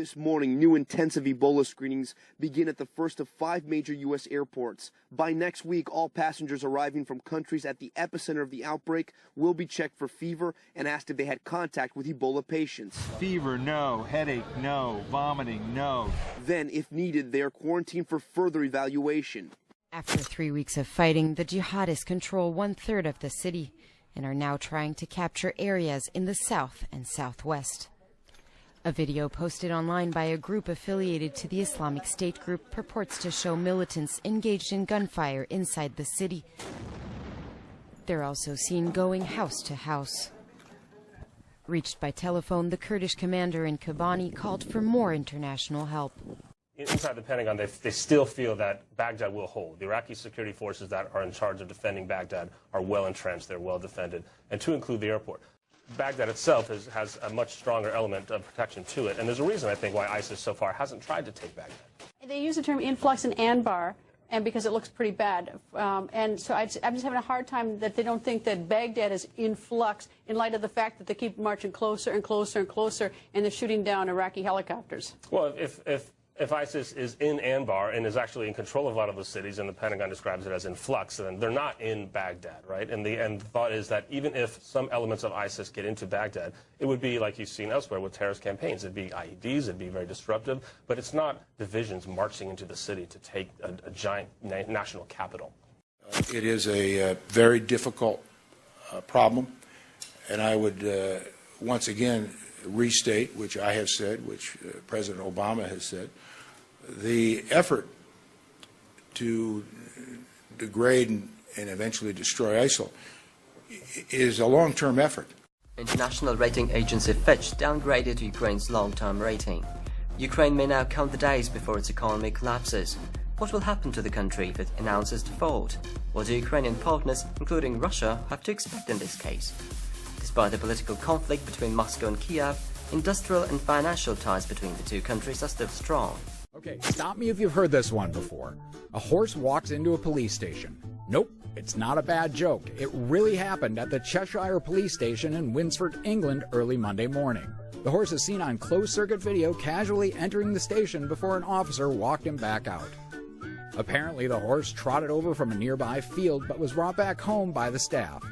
This morning, new intensive Ebola screenings begin at the first of 5 major U.S. airports. By next week, all passengers arriving from countries at the epicenter of the outbreak will be checked for fever and asked if they had contact with Ebola patients. Fever, no. Headache, no. Vomiting, no. Then, if needed, they are quarantined for further evaluation. After 3 weeks of fighting, the jihadists control 1/3 of the city and are now trying to capture areas in the south and southwest. A video posted online by a group affiliated to the Islamic State group purports to show militants engaged in gunfire inside the city. They're also seen going house to house. Reached by telephone, the Kurdish commander in Kobani called for more international help. Inside the Pentagon, they still feel that Baghdad will hold. The Iraqi security forces that are in charge of defending Baghdad are well entrenched, they're well defended, and to include the airport. Baghdad itself has a much stronger element of protection to it, and there's a reason, I think, why ISIS so far hasn't tried to take Baghdad. They use the term influx and Anbar, and because it looks pretty bad. And so I'm just having a hard time that they don't think that Baghdad is in flux in light of the fact that they keep marching closer and closer and closer, and they're shooting down Iraqi helicopters. Well, if ISIS is in Anbar and is actually in control of a lot of those cities, and the Pentagon describes it as in flux, then they're not in Baghdad, right? And the thought is that even if some elements of ISIS get into Baghdad, it would be like you've seen elsewhere with terrorist campaigns. It'd be IEDs, it'd be very disruptive, but it's not divisions marching into the city to take a giant national capital. It is a very difficult problem, and I would once again restate, which I have said, which President Obama has said, the effort to degrade and eventually destroy ISIL is a long-term effort. International rating agency Fitch downgraded Ukraine's long-term rating. Ukraine may now count the days before its economy collapses. What will happen to the country if it announces default? What do Ukrainian partners, including Russia, have to expect in this case? Despite the political conflict between Moscow and Kiev, industrial and financial ties between the two countries are still strong. Okay, stop me if you've heard this one before. A horse walks into a police station. Nope, it's not a bad joke. It really happened at the Cheshire Police station in Winsford, England, early Monday morning. The horse is seen on closed-circuit video casually entering the station before an officer walked him back out. Apparently, the horse trotted over from a nearby field but was brought back home by the staff.